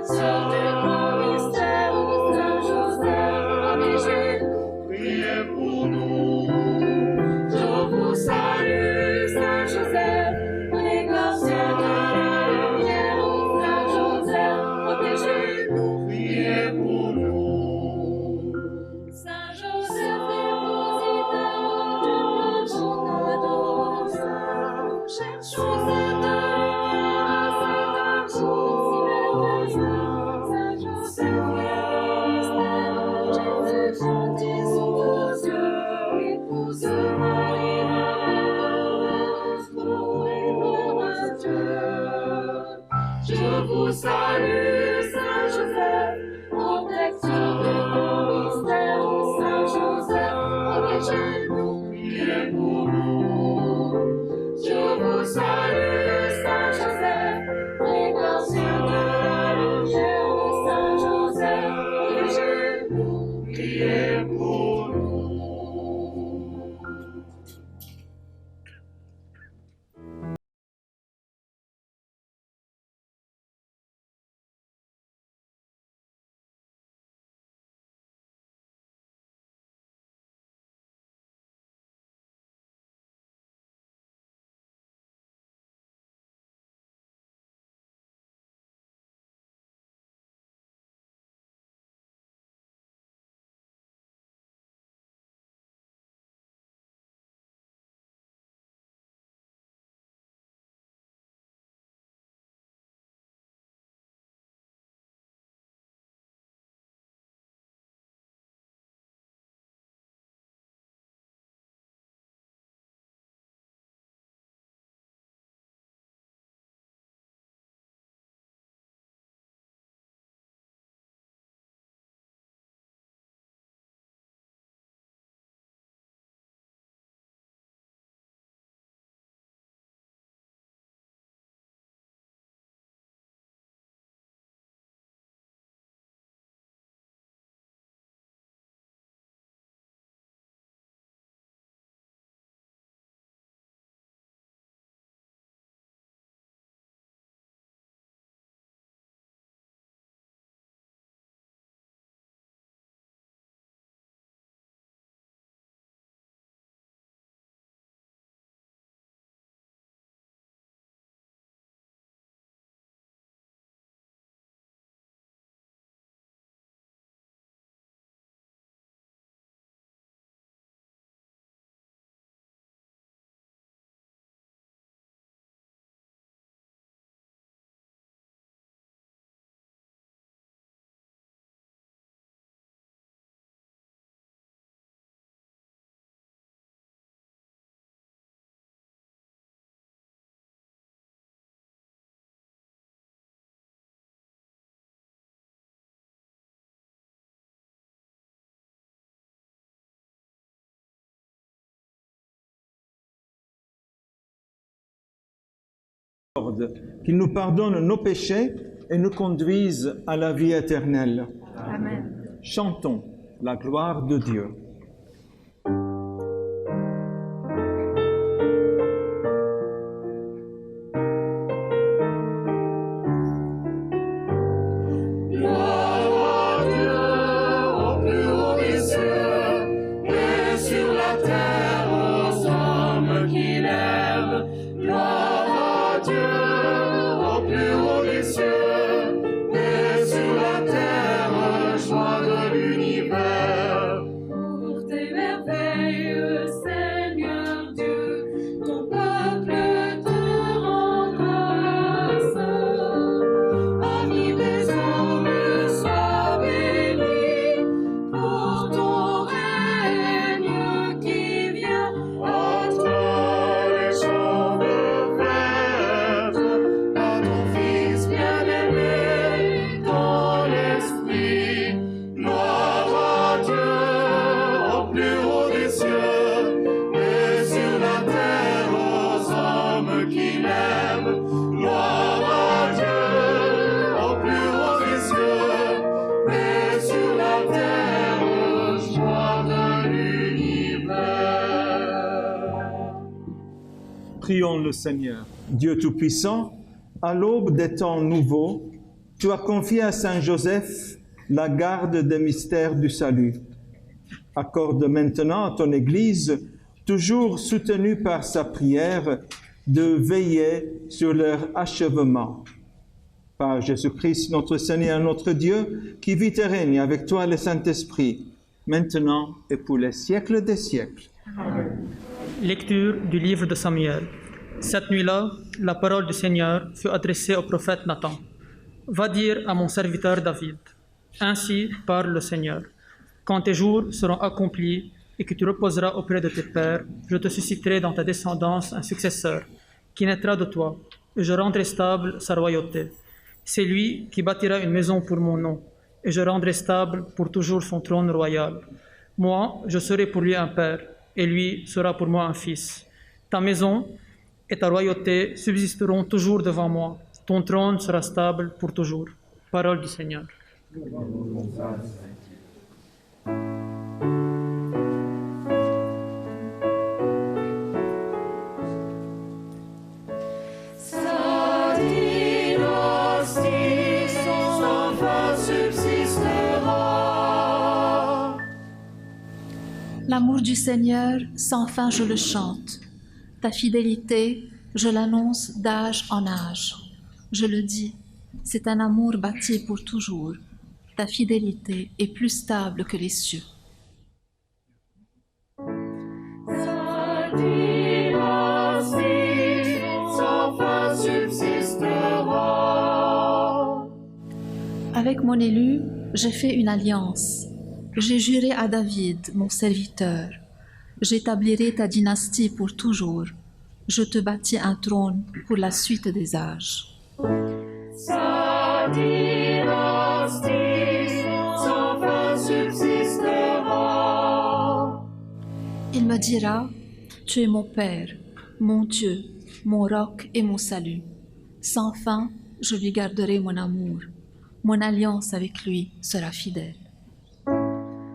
Sœur du grand mystère, Saint Joseph, protégé, priez pour nous. Je vous salue, Saint Joseph, précurseur de la lumière, Saint Joseph, protégez-nous, priez pour nous. Saint Joseph, dépositaire de ton adoration, nous cherchons cette lumière, cet amour si merveilleux. Saint Joseph, Jésus, gentil sous vos yeux, épouse Marie, gloire à Dieu. Je vous salue, Saint Joseph, protecteur des grands mystères, Saint Joseph, protégez-nous, priez pour nous. Je vous salue, Saint Joseph, précurseur de la lumière, Saint Joseph, protégez-nous, priez pour nous. Qu'il nous pardonne nos péchés et nous conduise à la vie éternelle. Amen. Chantons la gloire de Dieu. Gloire à Dieu au plus haut des cieux, et sur la terre aux hommes qu'il aime. Gloire à Dieu au plus haut des cieux, et sur la terre, joie de l'univers. Pour tes merveilles, Seigneur Dieu, ton peuple te rend grâce. Ami des hommes, sois béni pour ton règne qui vient. À toi les chants de fête, à ton Fils bien-aimé dans l'esprit. Gloire à Dieu au plus haut des cieux, et sur la terre aux hommes qu'il aime. Gloire à Dieu au plus haut des cieux, et sur la terre, joie de l'univers. Prions le Seigneur. Dieu Tout-Puissant, à l'aube des temps nouveaux, Tu as confié à Saint Joseph la garde des mystères du salut. Accorde maintenant à ton Église, toujours soutenue par sa prière, de veiller sur leur achèvement. Par Jésus-Christ, notre Seigneur, notre Dieu, qui vit et règne avec toi le Saint-Esprit, maintenant et pour les siècles des siècles. Lecture du livre de Samuel. Cette nuit-là, la parole du Seigneur fut adressée au prophète Nathan. Va dire à mon serviteur David, ainsi parle le Seigneur. Quand tes jours seront accomplis et que tu reposeras auprès de tes pères, je te susciterai dans ta descendance un successeur qui naîtra de toi, et je rendrai stable sa royauté. C'est lui qui bâtira une maison pour mon nom, et je rendrai stable pour toujours son trône royal. Moi, je serai pour lui un père, et lui sera pour moi un fils. Ta maison et ta royauté subsisteront toujours devant moi. Ton trône sera stable pour toujours. Parole du Seigneur. Sa dynastie sans fin subsistera. L'amour du Seigneur, sans fin je le chante. Ta fidélité, je l'annonce d'âge en âge. Je le dis, c'est un amour bâti pour toujours. Ta fidélité est plus stable que les cieux. Sa dynastie sans fin subsistera. Avec mon élu, j'ai fait une alliance. J'ai juré à David, mon serviteur. J'établirai ta dynastie pour toujours. Je te bâtis un trône pour la suite des âges. Sa dynastie sans fin subsistera. Il me dira, tu es mon Père, mon Dieu, mon roc et mon salut. Sans fin, je lui garderai mon amour. Mon alliance avec lui sera fidèle.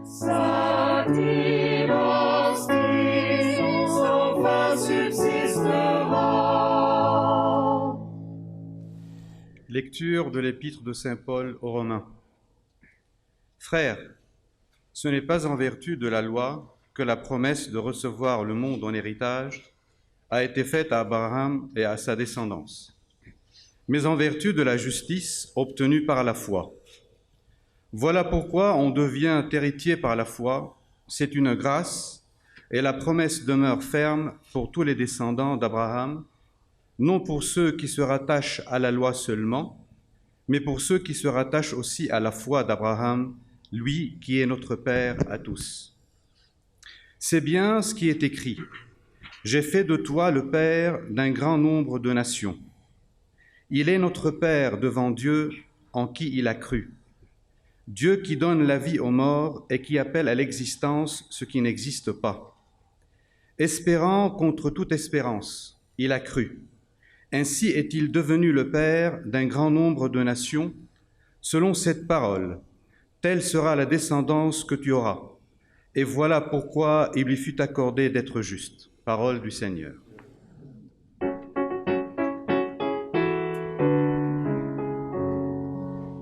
Sa dynastie sans fin subsistera. Lecture de l'épître de Saint Paul aux Romains. Frères, ce n'est pas en vertu de la loi que la promesse de recevoir le monde en héritage a été faite à Abraham et à sa descendance, mais en vertu de la justice obtenue par la foi. Voilà pourquoi on devient héritier par la foi, c'est une grâce, et la promesse demeure ferme pour tous les descendants d'Abraham, non pour ceux qui se rattachent à la loi seulement, mais pour ceux qui se rattachent aussi à la foi d'Abraham, lui qui est notre Père à tous. C'est bien ce qui est écrit. J'ai fait de toi le Père d'un grand nombre de nations. Il est notre Père devant Dieu en qui il a cru. Dieu qui donne la vie aux morts et qui appelle à l'existence ce qui n'existe pas. Espérant contre toute espérance, il a cru. Ainsi est-il devenu le Père d'un grand nombre de nations, selon cette parole. Telle sera la descendance que tu auras. Et voilà pourquoi il lui fut accordé d'être juste. Parole du Seigneur.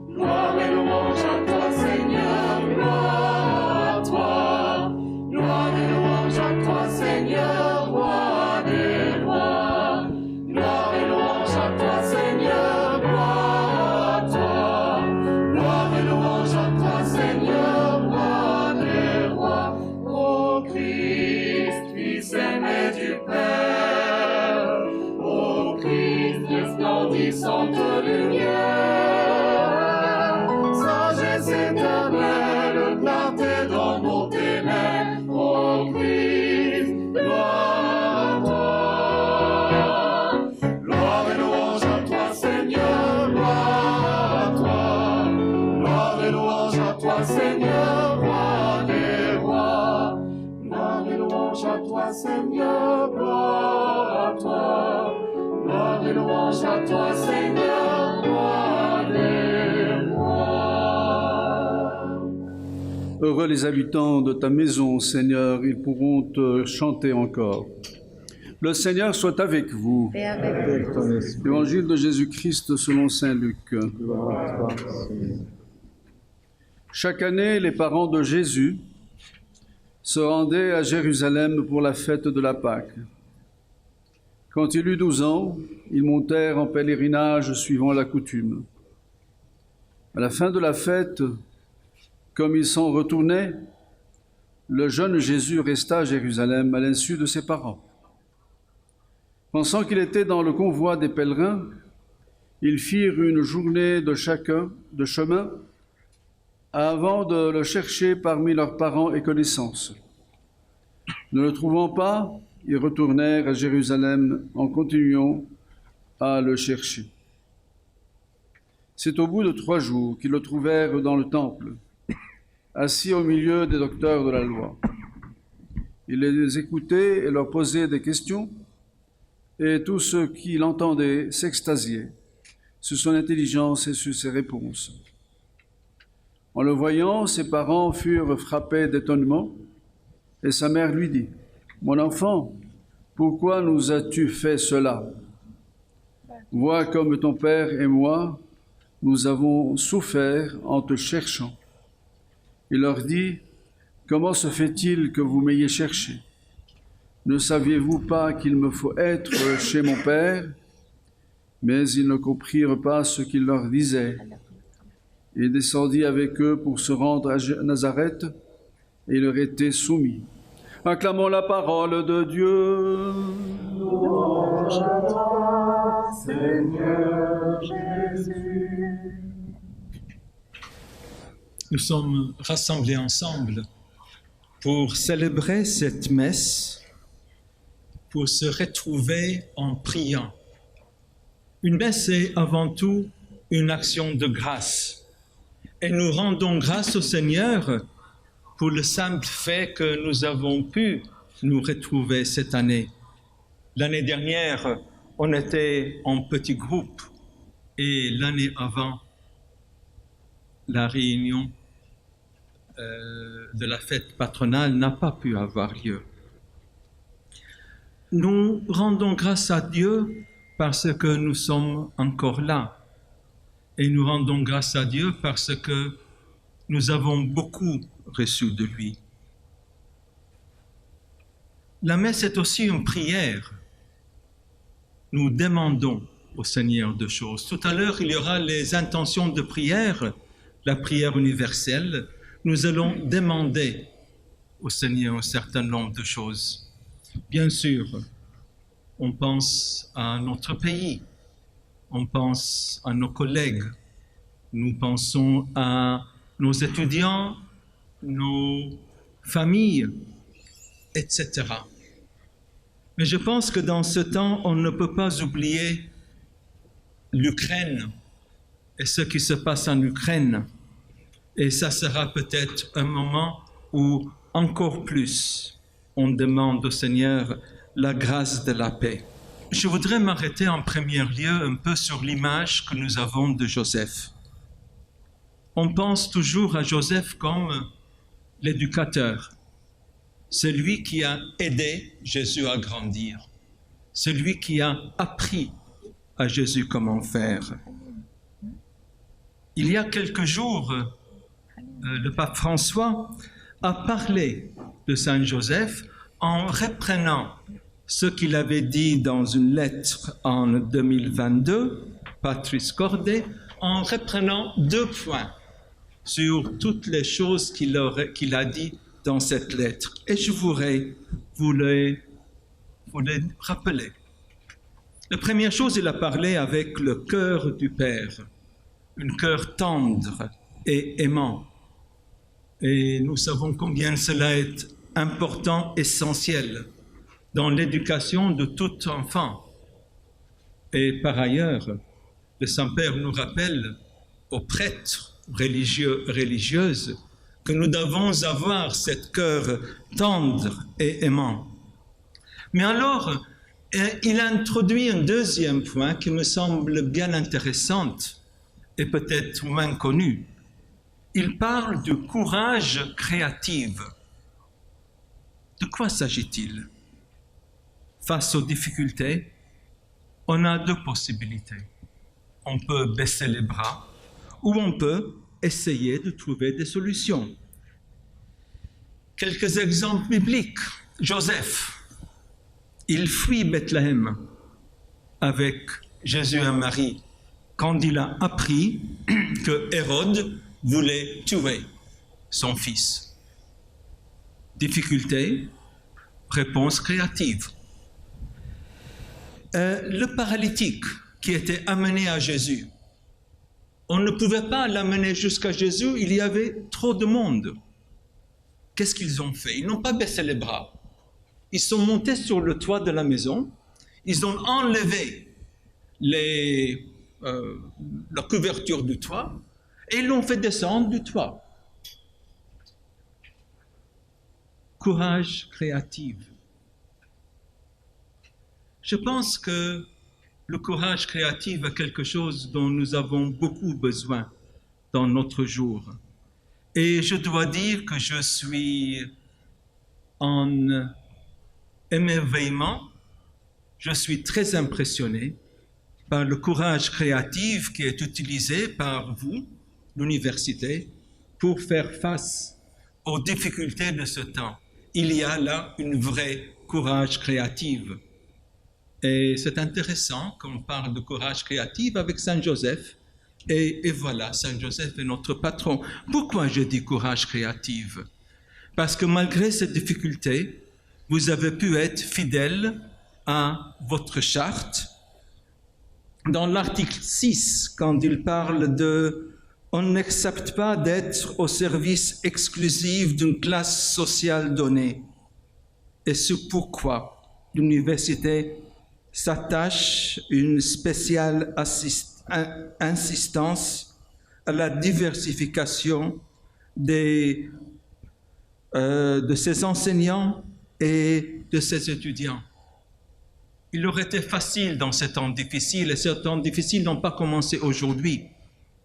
Gloire et louange à toi, Seigneur, gloire à toi. Gloire et louange à toi, Seigneur, roi des rois. Gloire et louange à toi, Seigneur, gloire à toi. Gloire et louange à toi, Seigneur, roi des rois. Ô Christ, Fils aimé du Père, ô Christ, resplendissante lumière. Sagesse éternelle, clarté dans nos ténèbres, ô Christ, gloire à toi. Gloire et louange à toi, Seigneur, gloire à toi. Gloire et louange à toi, Seigneur, roi des rois. Gloire et louange à toi, Seigneur, gloire à toi. Gloire et louange à toi, Seigneur, roi des rois. Heureux les habitants de ta maison, Seigneur, ils pourront te chanter encore. Le Seigneur soit avec vous. et avec Avec ton esprit. Évangile de Jésus-Christ selon saint Luc. Gloire à toi, Seigneur. Chaque année, les parents de Jésus se rendaient à Jérusalem pour la fête de la Pâque. Quand il eut 12 ans, ils montèrent en pèlerinage suivant la coutume. À la fin de la fête, comme ils s'en retournaient, le jeune Jésus resta à Jérusalem à l'insu de ses parents. Pensant qu'il était dans le convoi des pèlerins, ils firent une journée de chemin avant de le chercher parmi leurs parents et connaissances. Ne le trouvant pas, ils retournèrent à Jérusalem en continuant à le chercher. C'est au bout de 3 jours qu'ils le trouvèrent dans le temple, assis au milieu des docteurs de la loi. Il les écoutait et leur posait des questions, et tous ceux qui l'entendaient s'extasiaient sur son intelligence et sur ses réponses. En le voyant, ses parents furent frappés d'étonnement, et sa mère lui dit : « Mon enfant, pourquoi nous as-tu fait cela ? Vois comme ton père et moi, nous avons souffert en te cherchant. » Il leur dit : « Comment se fait-il que vous m'ayez cherché ? Ne saviez-vous pas qu'il me faut être chez mon père ? » Mais ils ne comprirent pas ce qu'il leur disait. Il descendit avec eux pour se rendre à Nazareth, et il leur était soumis. Acclamons la parole de Dieu. louange à toi, Seigneur Jésus. Nous sommes rassemblés ensemble pour Célébrer cette messe, pour se retrouver en priant. Une messe est avant tout une action de grâce. Et nous rendons grâce au Seigneur pour le simple fait que nous avons pu nous retrouver cette année. L'année dernière, on était en petit groupe et l'année avant, la réunion de la fête patronale n'a pas pu avoir lieu. Nous rendons grâce à Dieu parce que nous sommes encore là. Et nous rendons grâce à Dieu parce que nous avons beaucoup reçu de lui. La messe est aussi une prière. Nous demandons au Seigneur deux choses. Tout à l'heure, il y aura les intentions de prière, la prière universelle. Nous allons demander au Seigneur un certain nombre de choses. Bien sûr, on pense à notre pays, on pense à nos collègues, nous pensons à nos étudiants, nos familles, etc. Mais je pense que dans ce temps, on ne peut pas oublier l'Ukraine et ce qui se passe en Ukraine. Et ça sera peut-être un moment où encore plus on demande au Seigneur la grâce de la paix. Je voudrais m'arrêter en premier lieu un peu sur l'image que nous avons de Joseph. On pense toujours à Joseph comme l'éducateur, celui qui a aidé Jésus à grandir, celui qui a appris à Jésus comment faire. Il y a quelques jours, le pape François a parlé de Saint Joseph en reprenant ce qu'il avait dit dans une lettre en 2022, Patris Corde, en reprenant 2 points sur toutes les choses qu'il a dit dans cette lettre. Et je voudrais vous les rappeler. La première chose, il a parlé avec le cœur du Père, un cœur tendre et aimant. Et nous savons combien cela est important, essentiel dans l'éducation de tout enfant. Et par ailleurs, le Saint-Père nous rappelle aux prêtres religieux, religieuses, que nous devons avoir cet cœur tendre et aimant. Mais alors, il a introduit un deuxième point qui me semble bien intéressant et peut-être moins connu. Il parle du courage créatif. De quoi s'agit-il ? face aux difficultés, on a deux possibilités. On peut baisser les bras ou on peut essayer de trouver des solutions. Quelques exemples bibliques. Joseph, il fuit Bethléem avec Jésus et Marie quand il a appris que Hérode voulait tuer son fils. Difficulté, réponse créative. Le paralytique qui était amené à Jésus, on ne pouvait pas l'amener jusqu'à Jésus, il y avait trop de monde. Qu'est-ce qu'ils ont fait? Ils n'ont pas baissé les bras. Ils sont montés sur le toit de la maison, ils ont enlevé la couverture du toit et ils l'ont fait descendre du toit. Courage créatif. Je pense que le courage créatif est quelque chose dont nous avons beaucoup besoin dans notre jour. Et je dois dire que je suis en émerveillement, je suis très impressionné par le courage créatif qui est utilisé par vous, l'université, pour faire face aux difficultés de ce temps. Il y a là une vraie courage créatif. Et c'est intéressant qu'on parle de courage créatif avec Saint Joseph. Et voilà, Saint Joseph est notre patron. Pourquoi je dis courage créatif? Parce que malgré ces difficultés, vous avez pu être fidèle à votre charte. Dans l'article 6, quand il parle de « on n'accepte pas d'être au service exclusif d'une classe sociale donnée ». Et c'est pourquoi l'université s'attache une spéciale insistance à la diversification de ses enseignants et de ses étudiants. Il aurait été facile dans ces temps difficiles, et ces temps difficiles n'ont pas commencé aujourd'hui.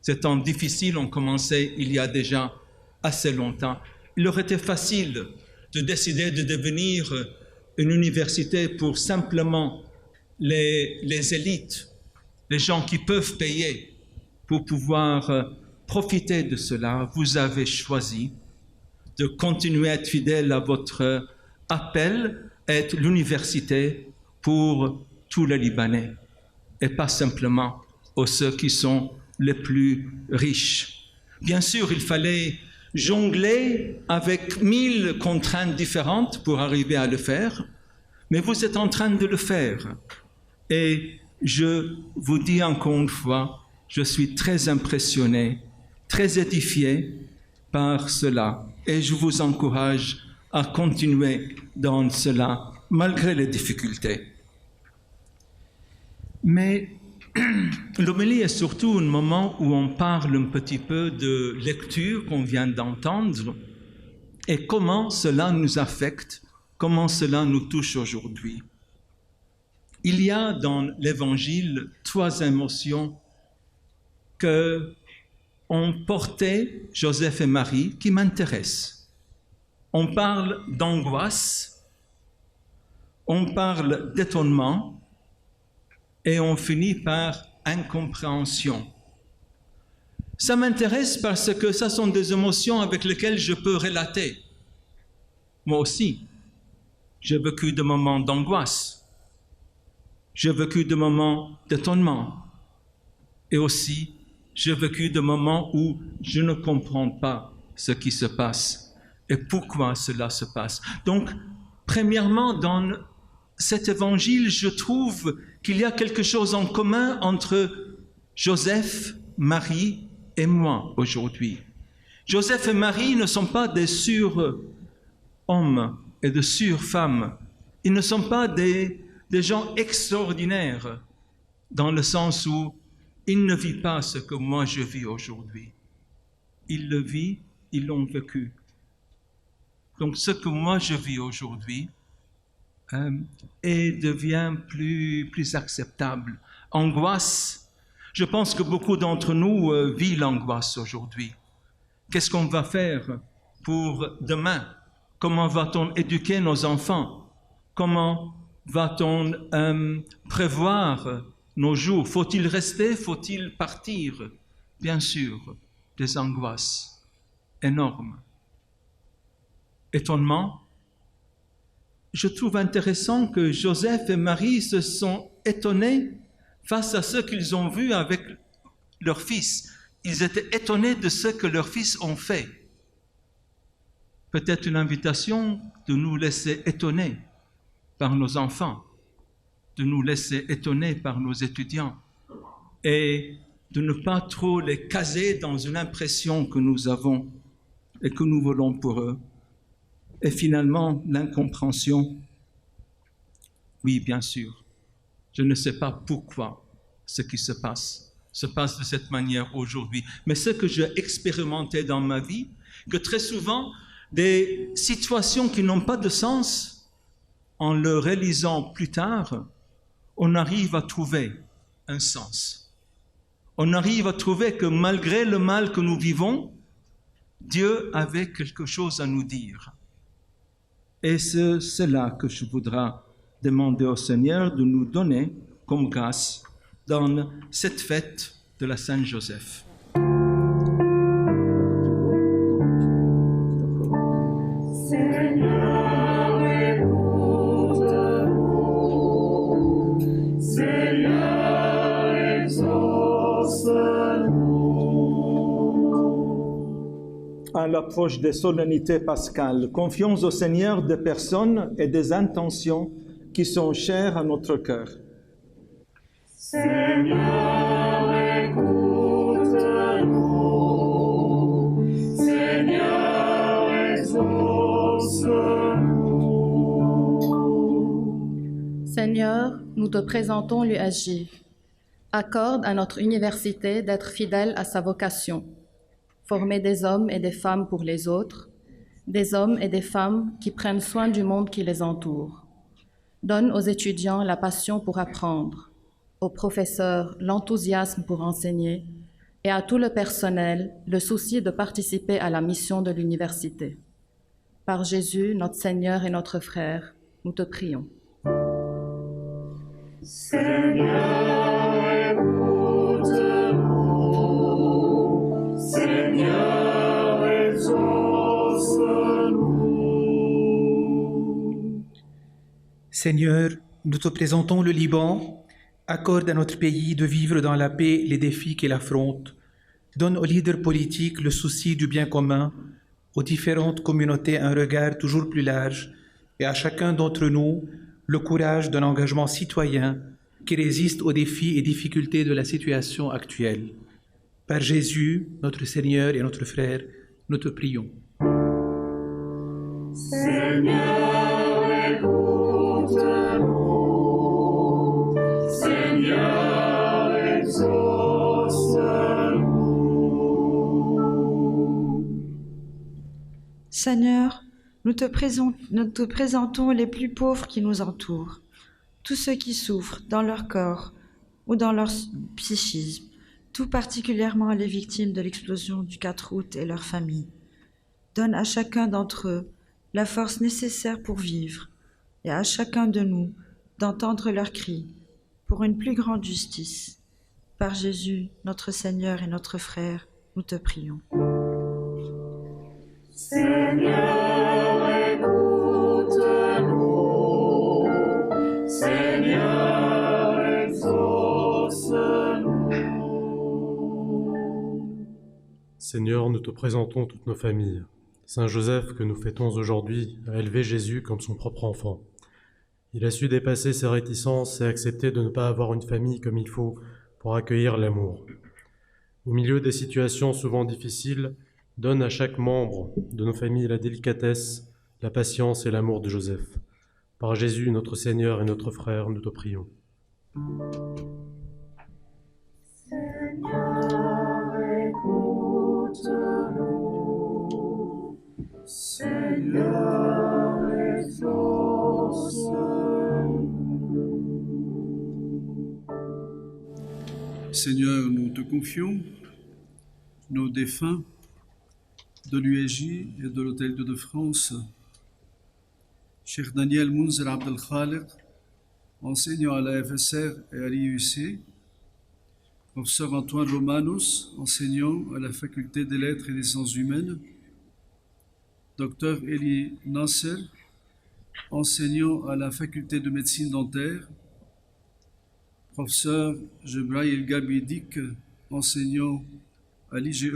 Ces temps difficiles ont commencé il y a déjà assez longtemps. Il aurait été facile de décider de devenir une université pour simplement les élites, les gens qui peuvent payer pour pouvoir profiter de cela. Vous avez choisi de continuer à être fidèle à votre appel, être l'université pour tous les Libanais et pas simplement aux ceux qui sont les plus riches. Bien sûr, il fallait jongler avec 1000 contraintes différentes pour arriver à le faire, mais vous êtes en train de le faire. Et je vous dis encore une fois, je suis très impressionné, très édifié par cela. Et je vous encourage à continuer dans cela, malgré les difficultés. Mais l'homélie est surtout un moment où on parle un petit peu de lecture qu'on vient d'entendre et comment cela nous affecte, comment cela nous touche aujourd'hui. Il y a dans l'Évangile 3 émotions que ont porté Joseph et Marie qui m'intéressent. On parle d'angoisse, on parle d'étonnement et on finit par incompréhension. Ça m'intéresse parce que ça sont des émotions avec lesquelles je peux relater. Moi aussi, j'ai vécu des moments d'angoisse, j'ai vécu des moments d'étonnement et aussi j'ai vécu des moments où je ne comprends pas ce qui se passe et pourquoi cela se passe. Donc, premièrement, dans cet évangile, je trouve qu'il y a quelque chose en commun entre Joseph, Marie et moi aujourd'hui. Joseph et Marie ne sont pas des sur-hommes et de sur-femmes. Ils ne sont pas des gens extraordinaires dans le sens où ils ne vivent pas ce que moi je vis aujourd'hui. Ils le vivent, ils l'ont vécu. Donc ce que moi je vis aujourd'hui et devient plus acceptable. Angoisse, je pense que beaucoup d'entre nous vivent l'angoisse aujourd'hui. Qu'est-ce qu'on va faire pour demain? Comment va-t-on éduquer nos enfants? Comment va-t-on prévoir nos jours? Faut-il rester? Faut-il partir? Bien sûr, des angoisses énormes. Étonnement. Je trouve intéressant que Joseph et Marie se sont étonnés face à ce qu'ils ont vu avec leur fils. Ils étaient étonnés de ce que leurs fils ont fait. Peut-être une invitation de nous laisser étonner par nos enfants, de nous laisser étonner par nos étudiants et de ne pas trop les caser dans une impression que nous avons et que nous voulons pour eux. Et finalement, l'incompréhension. Oui, bien sûr, je ne sais pas pourquoi ce qui se passe de cette manière aujourd'hui. Mais ce que j'ai expérimenté dans ma vie, que très souvent, des situations qui n'ont pas de sens, en le réalisant plus tard, on arrive à trouver un sens. On arrive à trouver que malgré le mal que nous vivons, Dieu avait quelque chose à nous dire. Et c'est cela que je voudrais demander au Seigneur de nous donner comme grâce dans cette fête de la Saint-Joseph. Seigneur, écoute-nous. Seigneur, exauce-nous. À l'approche des solennités pascales, confions au Seigneur des personnes et des intentions qui sont chères à notre cœur. Seigneur, écoute-nous. Seigneur, exauce-nous. Seigneur, nous te présentons l'USJ. Accorde à notre université d'être fidèle à sa vocation. Former des hommes et des femmes pour les autres, des hommes et des femmes qui prennent soin du monde qui les entoure. Donne aux étudiants la passion pour apprendre, aux professeurs l'enthousiasme pour enseigner et à tout le personnel le souci de participer à la mission de l'université. Par Jésus, notre Seigneur et notre frère, nous te prions. Seigneur, écoute-nous. Seigneur, exauce-nous. Seigneur, nous te présentons le Liban. Accorde à notre pays de vivre dans la paix les défis qu'il affronte. Donne aux leaders politiques le souci du bien commun, aux différentes communautés un regard toujours plus large et à chacun d'entre nous le courage d'un engagement citoyen qui résiste aux défis et difficultés de la situation actuelle. Par Jésus, notre Seigneur et notre frère, nous te prions. Seigneur, écoute-nous. Seigneur, exauce-nous. Seigneur, nous te présentons les plus pauvres qui nous entourent, tous ceux qui souffrent dans leur corps ou dans leur psychisme, tout particulièrement les victimes de l'explosion du 4 août et leurs familles. Donne à chacun d'entre eux la force nécessaire pour vivre et à chacun de nous d'entendre leurs cris pour une plus grande justice. Par Jésus, notre Seigneur et notre frère, nous te prions. Seigneur, écoute-nous. Seigneur, exauce-nous. Seigneur, nous te présentons toutes nos familles. Saint Joseph, que nous fêtons aujourd'hui, a élevé Jésus comme son propre enfant. Il a su dépasser ses réticences et accepter de ne pas avoir une famille comme il faut pour accueillir l'amour. Au milieu des situations souvent difficiles, donne à chaque membre de nos familles la délicatesse, la patience et l'amour de Joseph. Par Jésus, notre Seigneur et notre frère, nous te prions. Seigneur, écoute-nous. Seigneur, exauce-nous. Seigneur, nous te confions nos défunts de l'USJ et de l'Hôtel de France, Cheikh Daniel Mounzer Abdel Khaliq, enseignant à la FSR et à l'IUC, professeur Antoine Romanus, enseignant à la Faculté des Lettres et des Sciences Humaines, Dr Eli Nasser, enseignant à la Faculté de Médecine Dentaire, professeur Jebraïl Gabidik, enseignant à l'IGE,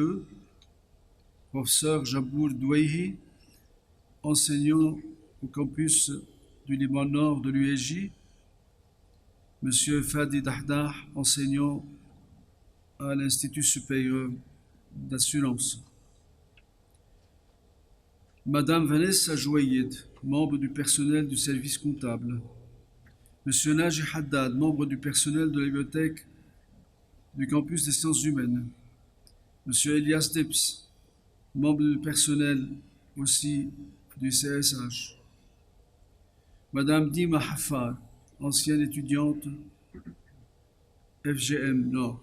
professeur Jabour Douaihi, enseignant au campus du Liban Nord de l'UEJ, monsieur Fadi Dahdah, enseignant à l'Institut supérieur d'assurance. Madame Vanessa Jouayed, membre du personnel du service comptable. Monsieur Naji Haddad, membre du personnel de la bibliothèque du campus des sciences humaines. Monsieur Elias Deps, membre du personnel aussi du CSH. Madame Dima Hafar, ancienne étudiante FGM Nord.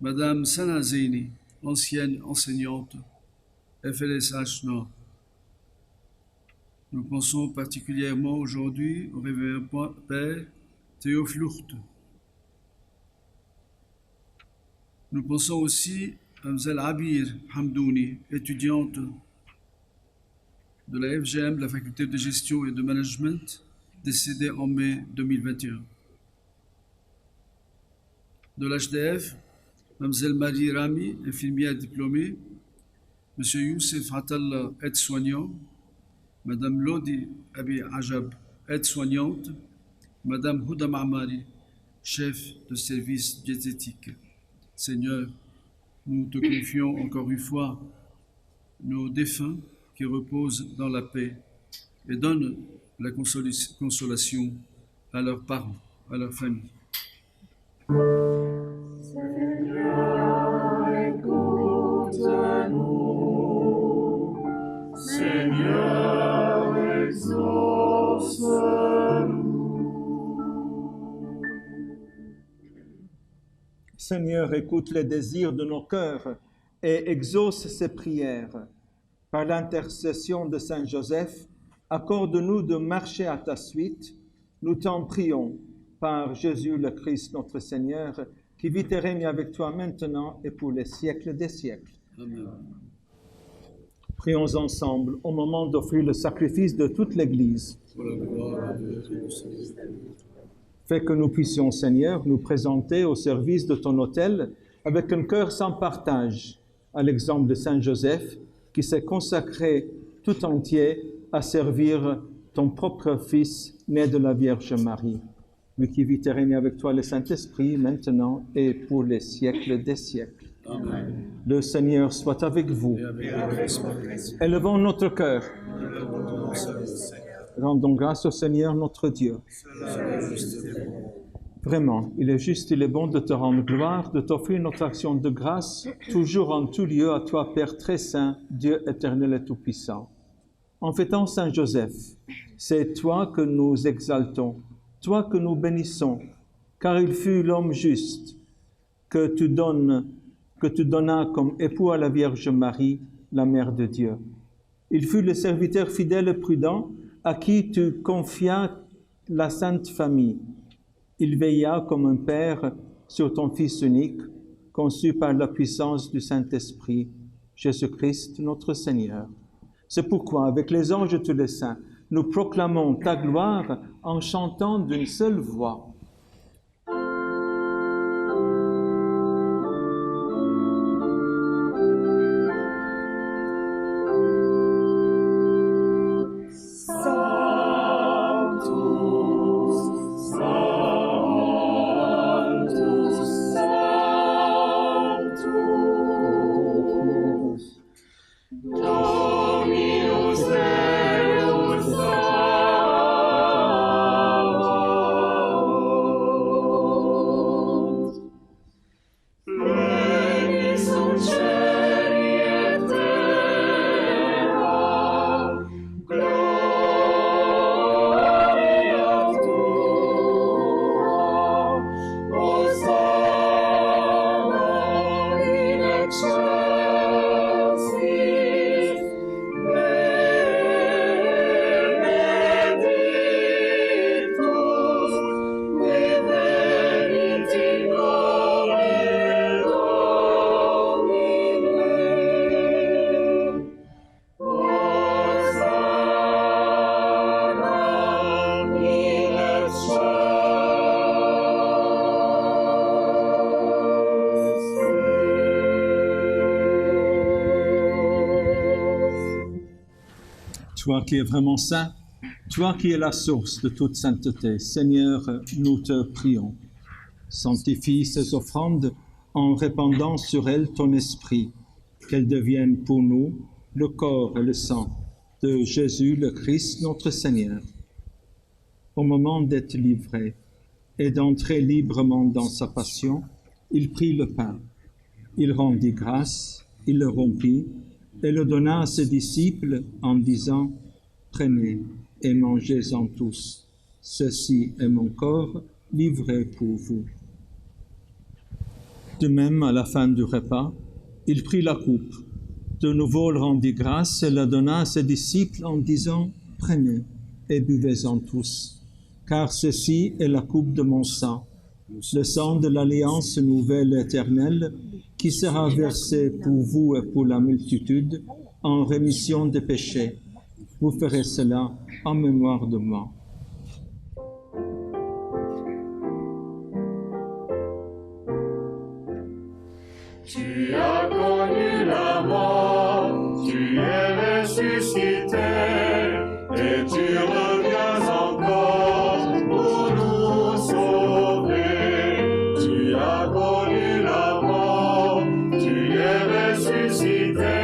Madame Sana Zeini, ancienne enseignante FLSH Nord. Nous pensons particulièrement aujourd'hui au révérend Père Théo Flourt. Nous pensons aussi à Mzal Abir Hamdouni, étudiante de la FGM, de la faculté de gestion et de management, décédée en mai 2021. De l'HDF, Mlle Marie Rami, infirmière diplômée, M. Youssef Atallah, aide-soignant, Mme Lodi Abi Ajab, aide-soignante, Mme Houda Ma'mari, chef de service diététique. Seigneur, nous te confions encore une fois nos défunts qui reposent dans la paix et donne la consolation à leurs parents, à leurs familles. Seigneur, écoute-nous. Seigneur, exauce-nous. Seigneur, écoute les désirs de nos cœurs et exauce ces prières. Par l'intercession de Saint Joseph, accorde-nous de marcher à ta suite. Nous t'en prions, par Jésus le Christ notre Seigneur, qui vit et règne avec toi maintenant et pour les siècles des siècles. Amen. Prions ensemble au moment d'offrir le sacrifice de toute l'Église. Fais que nous puissions, Seigneur, nous présenter au service de ton autel avec un cœur sans partage, à l'exemple de Saint Joseph, qui s'est consacré tout entier à servir ton propre Fils, né de la Vierge Marie. Lui qui vit et règne avec toi le Saint-Esprit, maintenant et pour les siècles des siècles. Amen. Le Seigneur soit avec vous. Élevons notre cœur. Rendons grâce au Seigneur notre Dieu. Vraiment, il est juste, il est bon de te rendre gloire, de t'offrir notre action de grâce, toujours en tout lieu à toi, Père très saint, Dieu éternel et tout-puissant. En fêtant Saint Joseph, c'est toi que nous exaltons, toi que nous bénissons, car il fut l'homme juste que tu donnas comme époux à la Vierge Marie, la Mère de Dieu. Il fut le serviteur fidèle et prudent à qui tu confias la Sainte Famille. Il veilla comme un père sur ton Fils unique, conçu par la puissance du Saint-Esprit, Jésus-Christ notre Seigneur. C'est pourquoi, avec les anges et tous les saints, nous proclamons ta gloire en chantant d'une seule voix. Toi qui es vraiment saint, toi qui es la source de toute sainteté, Seigneur, nous te prions. Sanctifie ces offrandes en répandant sur elles ton esprit, qu'elles deviennent pour nous le corps et le sang de Jésus le Christ, notre Seigneur. Au moment d'être livré et d'entrer librement dans sa passion, il prit le pain. Il rendit grâce, il le rompit et le donna à ses disciples en disant « Prenez et mangez-en tous. Ceci est mon corps livré pour vous. » De même, à la fin du repas, il prit la coupe. De nouveau, il rendit grâce et la donna à ses disciples en disant « Prenez et buvez-en tous, car ceci est la coupe de mon sang, le sang de l'alliance nouvelle et éternelle, qui sera versé pour vous et pour la multitude en rémission des péchés. Vous ferez cela en mémoire de moi. » Tu as connu la mort, tu es ressuscité, et tu reviens encore pour nous sauver. Tu as connu la mort, tu es ressuscité,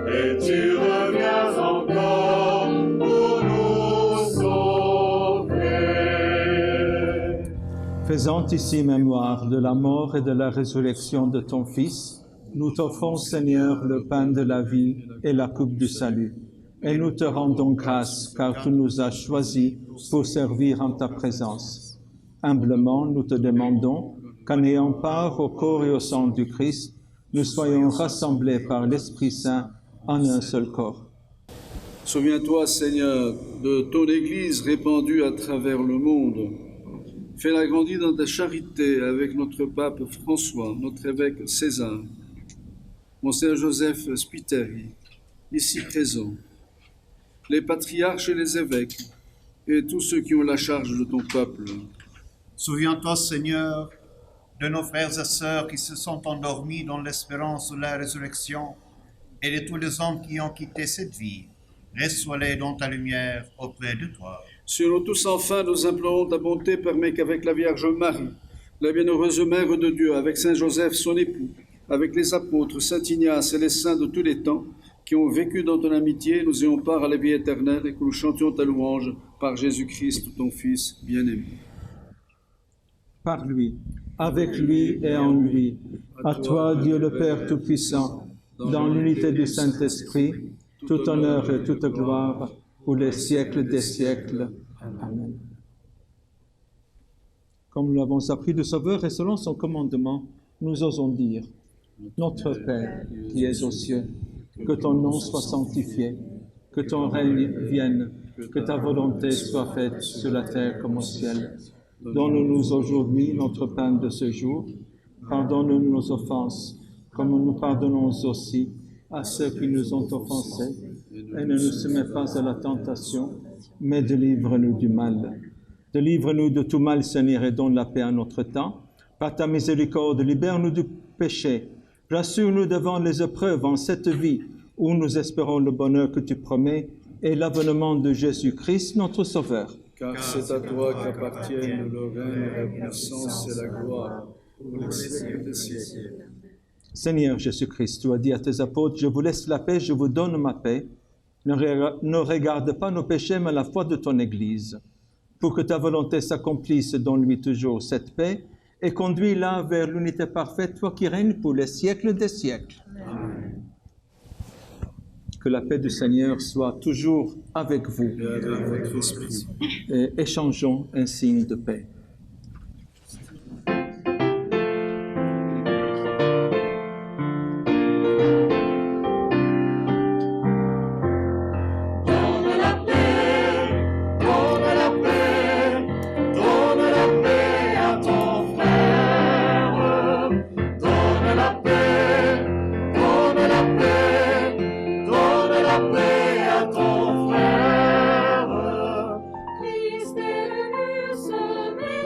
et tu reviens encore pour nous sauver. Faisant ici mémoire de la mort et de la résurrection de ton Fils, nous t'offrons, Seigneur, le pain de la vie et la coupe du salut. Et nous te rendons grâce, car tu nous as choisis pour servir en ta présence. Humblement, nous te demandons qu'en ayant part au corps et au sang du Christ, nous soyons rassemblés par l'Esprit Saint en un seul corps. Souviens-toi, Seigneur, de ton Église répandue à travers le monde. Fais-la grandir dans ta charité avec notre pape François, notre évêque César, Monseigneur Joseph Spiteri, ici présent, les patriarches et les évêques, et tous ceux qui ont la charge de ton peuple. Souviens-toi, Seigneur, de nos frères et sœurs qui se sont endormis dans l'espérance de la résurrection, et de tous les hommes qui ont quitté cette vie. Reçois-les dans ta lumière auprès de toi. Sur nous tous, enfin, nous implorons ta bonté, permet qu'avec la Vierge Marie, la bienheureuse Mère de Dieu, avec Saint Joseph, son époux, avec les apôtres, Saint Ignace et les saints de tous les temps, qui ont vécu dans ton amitié, nous ayons part à la vie éternelle et que nous chantions ta louange par Jésus-Christ, ton Fils bien-aimé. Par lui, avec lui et en lui, à toi, Dieu le Père Tout-Puissant, dans l'unité du Saint-Esprit, tout honneur et toute gloire pour les siècles des siècles. Amen. Comme nous l'avons appris du Sauveur et selon son commandement, nous osons dire, Notre Père qui es aux cieux, que ton nom soit sanctifié, que ton règne vienne, que ta volonté soit faite sur la terre comme au ciel. Donne-nous aujourd'hui notre pain de ce jour. Pardonne-nous nos offenses, comme nous pardonnons aussi à ceux qui nous ont offensés. Et ne nous soumets pas à la tentation, mais délivre-nous du mal. Délivre-nous de tout mal, Seigneur, et donne la paix à notre temps. Par ta miséricorde, libère-nous du péché. Rassure-nous devant les épreuves en cette vie, où nous espérons le bonheur que tu promets et l'avènement de Jésus-Christ, notre Sauveur. Car c'est à toi qu'appartiennent le règne, la puissance et la gloire pour les siècles des siècles. Seigneur Jésus-Christ, tu as dit à tes apôtres, « Je vous laisse la paix, je vous donne ma paix. Ne regarde pas nos péchés, mais la foi de ton Église. Pour que ta volonté s'accomplisse dans lui toujours cette paix, et conduis-la vers l'unité parfaite, toi qui règnes pour les siècles des siècles. » Amen. Que la paix du Seigneur soit toujours avec vous. Et avec votre esprit. Et échangeons un signe de paix. Christ est venu sauver.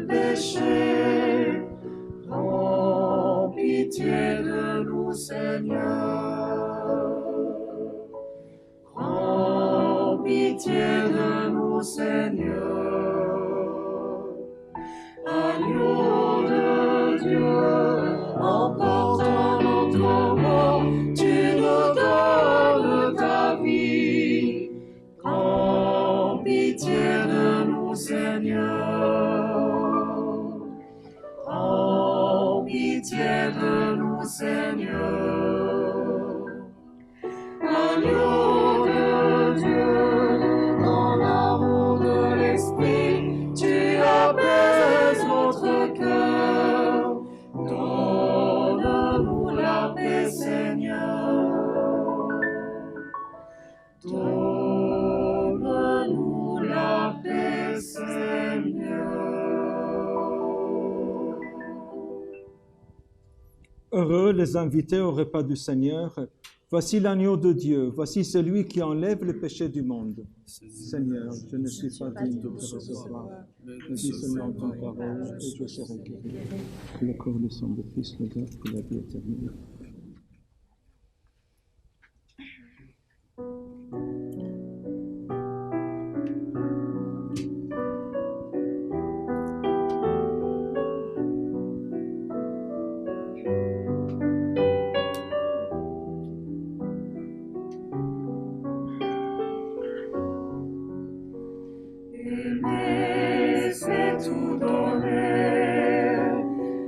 le péché. Prends pitié de nous, Seigneur. Prends pitié de nous, Seigneur. Agneau de Dieu, emportant notre mort, tu nous donnes ta vie. Prends pitié de nous, Seigneur. Prends pitié de nous, Seigneur. Agneau de Dieu, dans l'amour de l'Esprit, tu apaises notre cœur. Donne-nous la paix, Seigneur. Donne-nous la paix, Seigneur. Heureux les invités au repas du Seigneur. Voici l'agneau de Dieu, voici celui qui enlève le péché du monde. Seigneur, je ne suis pas digne de te recevoir, mais dis seulement ton parole et je serai guéri. Le corps de son Fils nous donne pour la vie éternelle. Aimer, c'est tout donner.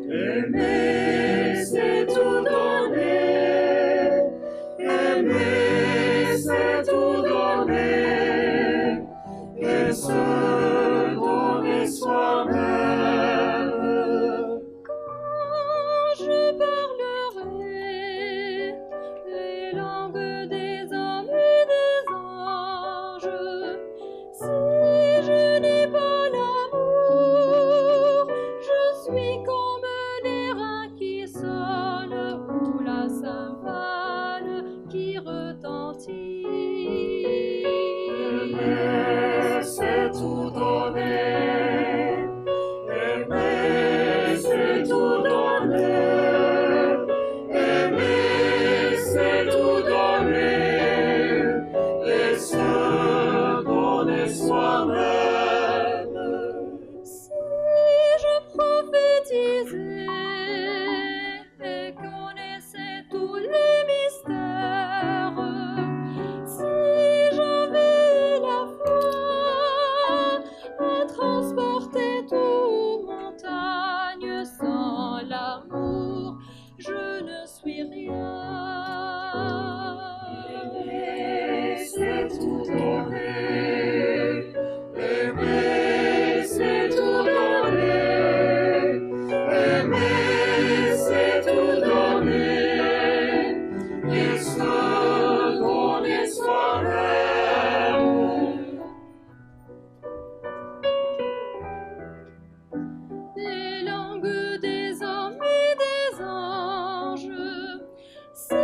Aimer, c'est tout donner. Aimer, c'est tout donner. Et se donner soi-même. Quand je parlerai les langues des hommes et des anges, si je n'ai pas l'amour, je suis comme l'airain qui sonne ou la cymbale qui retentit. Aimer, c'est tout donner. Aimer, c'est tout donner. Aimer, c'est tout donner. Et se donner soi-même. Si je prophétisais et connaissais tous les mystères, si j'avais la foi à transporter toute montagne, sans l'amour, je ne suis rien. Aimer, c'est tout donner. Aimer, c'est tout donner. Aimer, c'est tout donner. Et se donner soi-même. Les langues des hommes et des anges, si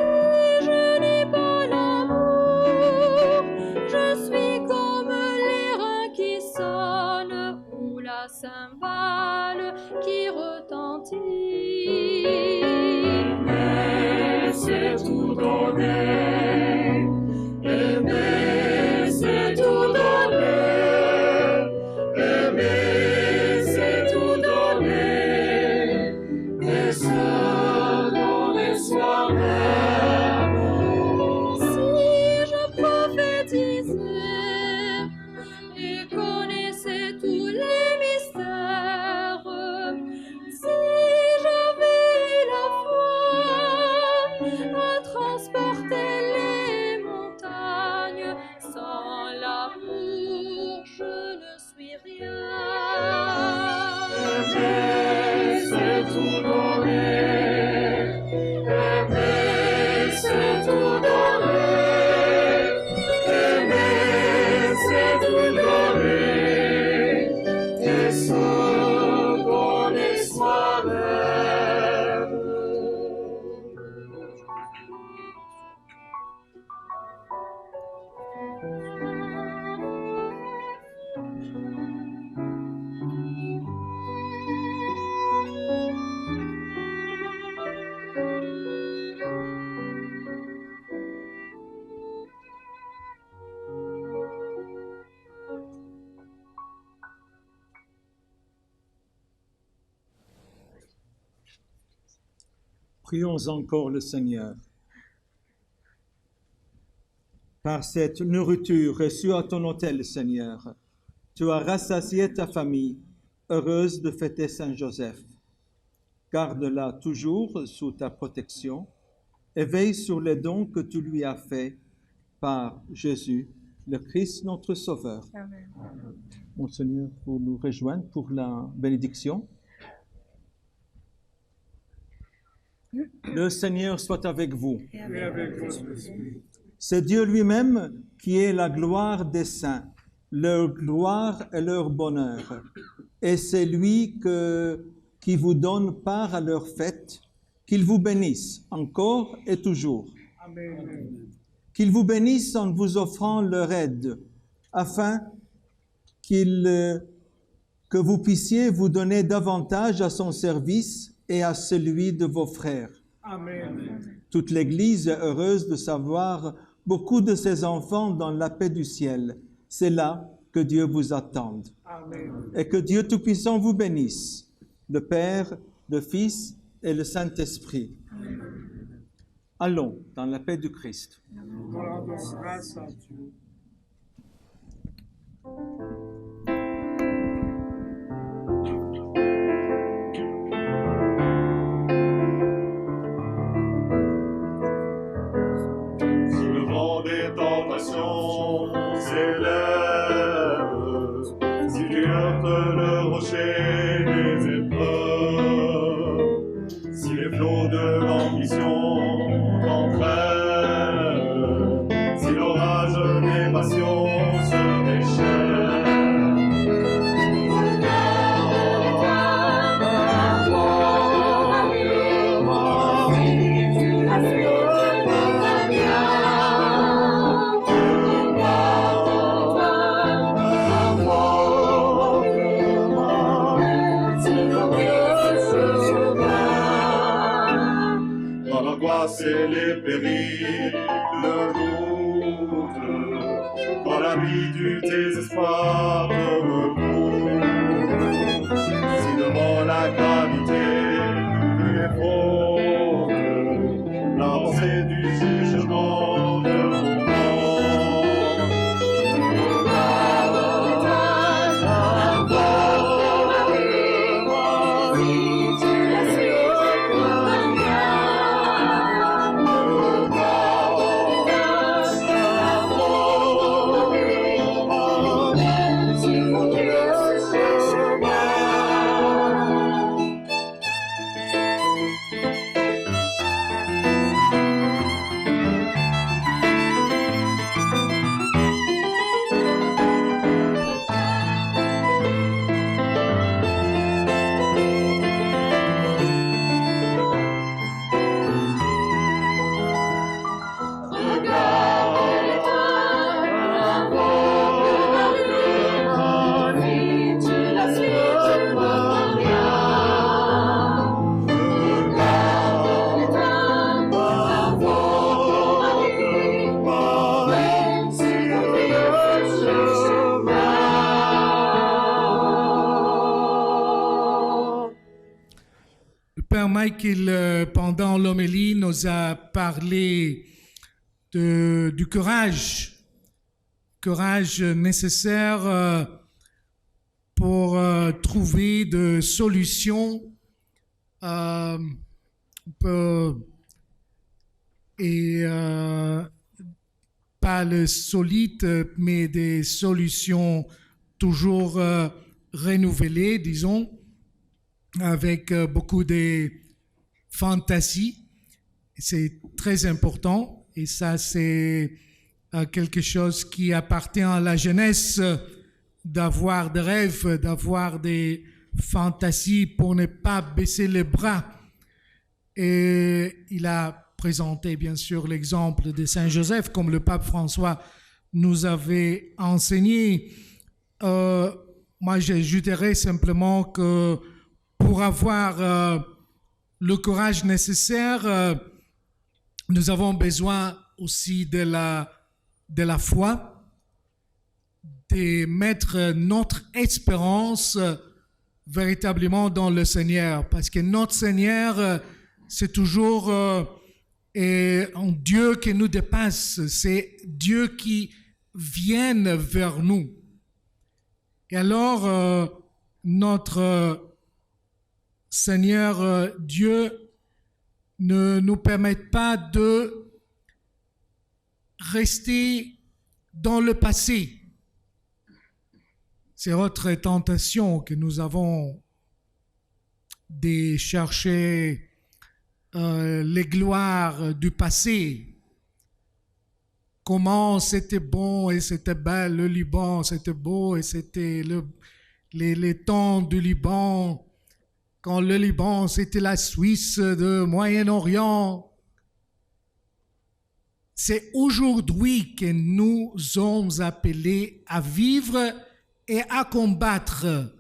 je n'ai pas l'amour, je suis comme l'airain qui sonne ou la cymbale qui retentit. Aimer, c'est tout donner. Aimer, c'est tout donner. Aimer, c'est tout donner. Et se donner soi-même. Si je prophétisais et connaissais tous les mystères, si j'avais la foi à transporter les montagnes, sans l'amour, je ne suis rien. Aimer, c'est tout donner. Aimer, c'est tout donner. Aimer, c'est tout donner. Et se donner soi-même. Prions encore le Seigneur. Par cette nourriture reçue à ton autel, Seigneur, tu as rassasié ta famille, heureuse de fêter Saint Joseph. Garde-la toujours sous ta protection et veille sur les dons que tu lui as faits par Jésus, le Christ notre Sauveur. Amen. Monseigneur, pour nous rejoindre pour la bénédiction. Le Seigneur soit avec vous. Et avec votre esprit. C'est Dieu lui-même qui est la gloire des saints, leur gloire et leur bonheur. Et c'est lui qui vous donne part à leur fête, qu'il vous bénisse encore et toujours. Amen. Qu'il vous bénisse en vous offrant leur aide, afin que vous puissiez vous donner davantage à son service et à celui de vos frères. Amen. Toute l'Église est heureuse de savoir beaucoup de ses enfants dans la paix du ciel. C'est là que Dieu vous attend. Amen. Et que Dieu Tout-Puissant vous bénisse, le Père, le Fils et le Saint-Esprit. Allons dans la paix du Christ. Rendons grâce à Dieu. Sous le vent des tentations s'élève, si tu heurtes le rocher des épreuves, si les flots de l'ambition t'entraînent, si l'orage des passions se déchaîne. C'est les périls, le doute, quand la vie du désespoir te recouvre. Si devant la gravité tu es faute, l'avancée du jugement te Michael, pendant l'homélie, nous a parlé du courage nécessaire pour trouver des solutions pas le solide, mais des solutions toujours renouvelées, disons, avec beaucoup de fantaisie. C'est très important et ça c'est quelque chose qui appartient à la jeunesse, d'avoir des rêves, d'avoir des fantasies pour ne pas baisser les bras. Et il a présenté bien sûr l'exemple de Saint Joseph comme le pape François nous avait enseigné. Moi j'ajouterais simplement que pour avoir le courage nécessaire, nous avons besoin aussi de la foi, de mettre notre espérance véritablement dans le Seigneur, parce que notre Seigneur c'est toujours un Dieu qui nous dépasse, c'est Dieu qui vient vers nous. Et alors, notre Seigneur Dieu ne nous permet pas de rester dans le passé. C'est votre tentation que nous avons de chercher les gloires du passé. Comment c'était bon et c'était belle le Liban, c'était beau et c'était les temps du Liban, quand le Liban c'était la Suisse de Moyen-Orient. C'est aujourd'hui que nous sommes appelés à vivre et à combattre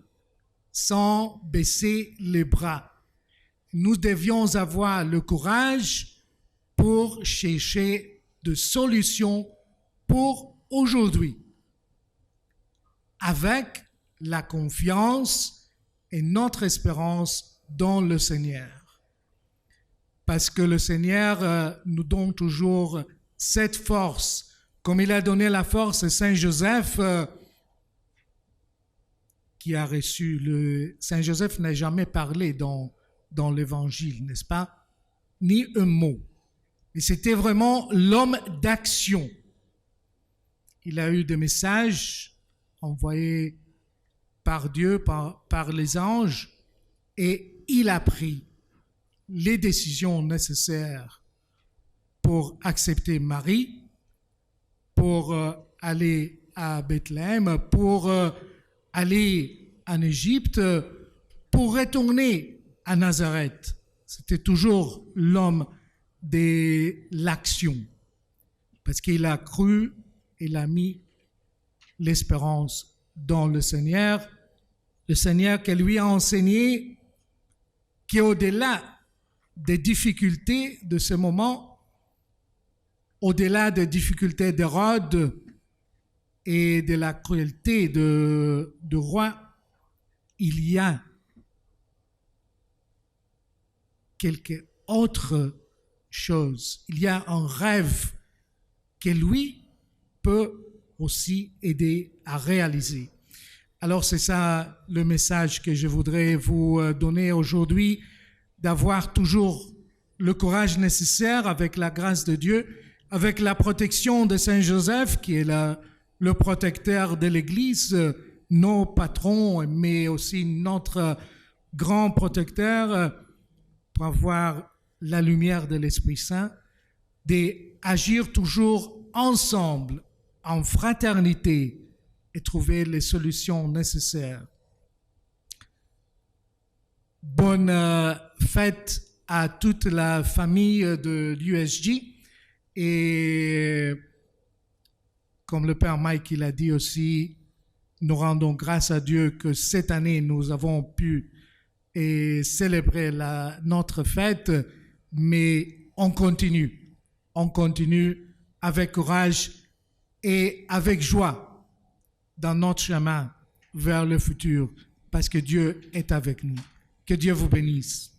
sans baisser les bras. Nous devions avoir le courage pour chercher des solutions pour aujourd'hui, avec la confiance et notre espérance dans le Seigneur. Parce que le Seigneur nous donne toujours cette force, comme il a donné la force à Saint Joseph, qui a reçu Saint Joseph n'a jamais parlé dans l'évangile, n'est-ce pas? Ni un mot. Et c'était vraiment l'homme d'action. Il a eu des messages envoyés par Dieu, par les anges, et il a pris les décisions nécessaires pour accepter Marie, pour aller à Bethléem, pour aller en Égypte, pour retourner à Nazareth. C'était toujours l'homme de l'action, parce qu'il a cru, il a mis l'espérance dans le Seigneur qui lui a enseigné qu'au-delà des difficultés de ce moment, au-delà des difficultés d'Hérode et de la cruauté du roi, il y a quelque autre chose. Il y a un rêve que lui peut aussi aider à réaliser. Alors c'est ça le message que je voudrais vous donner aujourd'hui, d'avoir toujours le courage nécessaire avec la grâce de Dieu, avec la protection de Saint Joseph qui est le protecteur de l'Église, nos patrons, mais aussi notre grand protecteur, pour avoir la lumière de l'Esprit Saint, d'agir toujours ensemble, en fraternité, et trouver les solutions nécessaires. Bonne fête à toute la famille de l'USJ, et comme le Père Mike il a dit aussi, nous rendons grâce à Dieu que cette année nous avons pu célébrer notre fête, mais on continue avec courage et avec joie dans notre chemin vers le futur, parce que Dieu est avec nous. Que Dieu vous bénisse.